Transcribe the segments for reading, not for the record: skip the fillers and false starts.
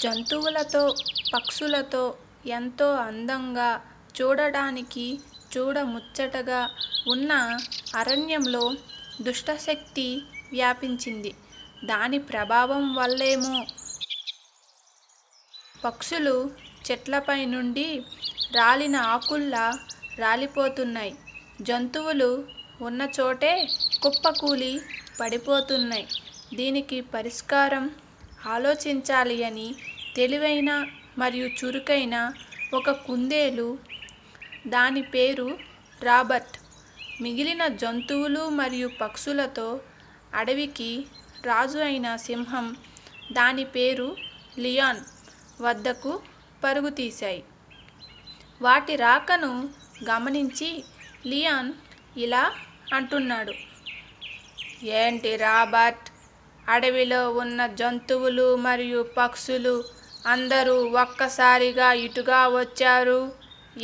జంతువులతో, పక్షులతో ఎంతో అందంగా, చూడడానికి చూడముచ్చటగా ఉన్న అరణ్యంలో దుష్టశక్తి వ్యాపించింది. దాని ప్రభావం వల్లేమో పక్షులు చెట్లపై నుండి రాలిన ఆకుల్లా రాలిపోతున్నాయి. జంతువులు ఉన్నచోటే కుప్పకూలి పడిపోతున్నాయి. దీనికి పరిష్కారం ఆలోచించాలి అని తెలివైన మరియు చురుకైన ఒక కుందేలు, దాని పేరు రాబర్ట్, మిగిలిన జంతువులు మరియు పక్షులతో అడవికి రాజు అయిన సింహం, దాని పేరు లియాన్ వద్దకు పరుగుతీశాయి. వాటి రాకను గమనించి లియాన్ ఇలా అంటున్నాడు: ఏంటి రాబర్ట్, అడవిలో ఉన్న జంతువులు మరియు పక్షులు అందరూ ఒక్కసారిగా ఇటుగా వచ్చారు.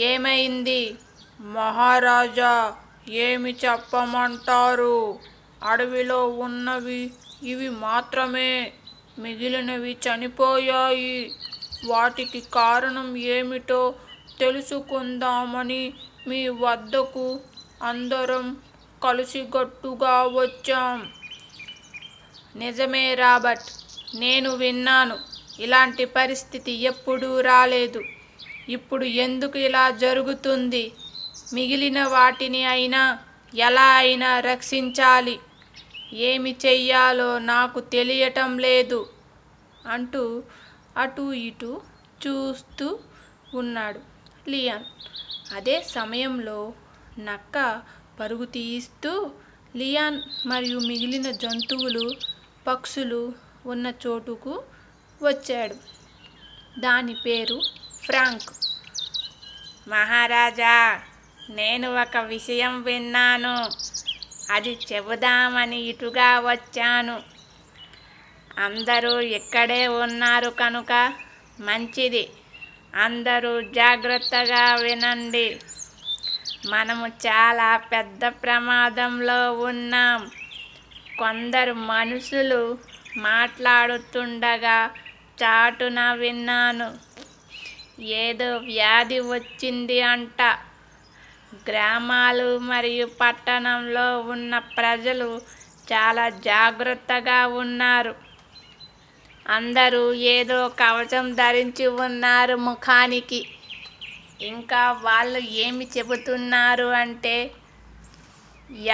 ఏమైంది? మహారాజా, ఏమి చెప్పమంటారు? అడవిలో ఉన్నవి ఇవి మాత్రమే, మిగిలినవి చనిపోయాయి. వాటికి కారణం ఏమిటో తెలుసుకుందామని మీ వద్దకు అందరం కలిసికట్టుగా వచ్చాం. నిజమే రాబర్ట్, నేను విన్నాను. ఇలాంటి పరిస్థితి ఎప్పుడూ రాలేదు. ఇప్పుడు ఎందుకు ఇలా జరుగుతుంది? మిగిలిన వాటిని అయినా ఎలా అయినా రక్షించాలి. ఏమి చెయ్యాలో నాకు తెలియటం లేదు అంటూ అటూ ఇటూ చూస్తూ ఉన్నాడు లియాన్. అదే సమయంలో నక్క పరుగు తీయిస్తూ లియాన్ మరియు మిగిలిన జంతువులు, పక్షులు ఉన్న చోటుకు వచ్చాడు. దాని పేరు ఫ్రాంక్. మహారాజా, నేను ఒక విషయం విన్నాను. అది చెబుదామని ఇటుగా వచ్చాను. అందరూ ఇక్కడే ఉన్నారు కనుక మంచిది. అందరూ జాగ్రత్తగా వినండి. మనము చాలా పెద్ద ప్రమాదంలో ఉన్నాం. కొందరు మనుషులు మాట్లాడుతుండగా చాటున విన్నాను. ఏదో వ్యాధి వచ్చింది అంట. గ్రామాలు మరియు పట్టణంలో ఉన్న ప్రజలు చాలా జాగ్రత్తగా ఉన్నారు. అందరూ ఏదో కవచం ధరించి ఉన్నారు ముఖానికి. ఇంకా వాళ్ళు ఏమి చెబుతున్నారు అంటే,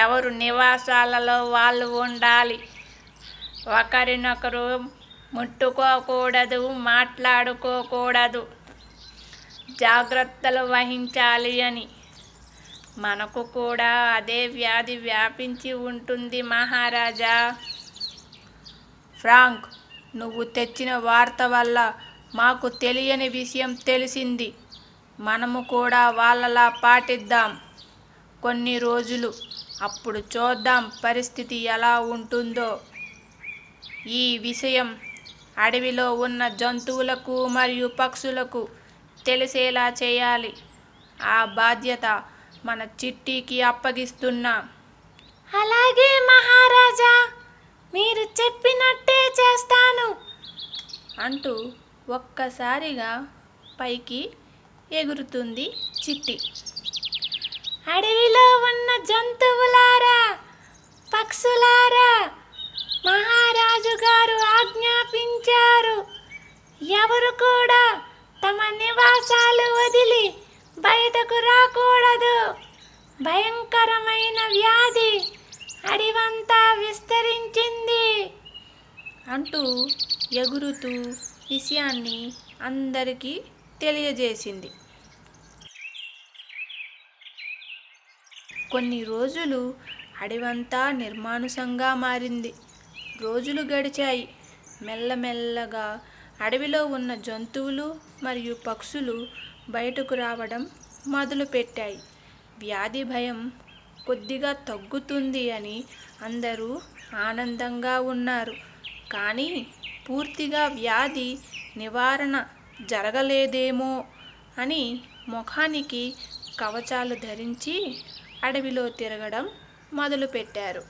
ఎవరు నివాసాలలో వాళ్ళు ఉండాలి, ఒకరినొకరు ముట్టుకోకూడదు, మాట్లాడుకోకూడదు, జాగ్రత్తలు వహించాలి అని. మనకు కూడా అదే వ్యాధి వ్యాపించి ఉంటుంది మహారాజా. ఫ్రాంక్, నువ్వు తెచ్చిన వార్త వల్ల మాకు తెలియని విషయం తెలిసింది. మనము కూడా వాళ్ళలా పాటిద్దాం కొన్ని రోజులు. అప్పుడు చూద్దాం పరిస్థితి ఎలా ఉంటుందో. ఈ విషయం అడవిలో ఉన్న జంతువులకు మరియు పక్షులకు తెలిసేలా చేయాలి. ఆ బాధ్యత మన చిట్టీకి అప్పగిస్తున్నాం. అలాగే మహారాజా, మీరు చెప్పినట్టే చేస్తాను అంటూ ఒక్కసారిగా పైకి ఎగురుతుంది చిట్టి. అడవిలో ఉన్న జంతువులారా, పక్షులారా, మహారాజు గారు ఆజ్ఞాపించారు. ఎవరు కూడా తమ నివాసాలు వదిలి బయటకు రాకూడదు. భయంకరమైన వ్యాధి అడవంతా విస్తరించింది అంటూ ఎగురుతూ విషయాన్ని అందరికీ తెలియజేసింది. కొన్ని రోజులు అడవంతా నిర్మానుషంగా మారింది. రోజులు గడిచాయి. మెల్లమెల్లగా అడవిలో ఉన్న జంతువులు మరియు పక్షులు బయటకు రావడం మొదలుపెట్టాయి. వ్యాధి భయం కొద్దిగా తగ్గుతుంది అని అందరూ ఆనందంగా ఉన్నారు. కానీ పూర్తిగా వ్యాధి నివారణ జరగలేదేమో అని ముఖానికి కవచాలు ధరించి అడవిలో తిరగడం మొదలుపెట్టారు.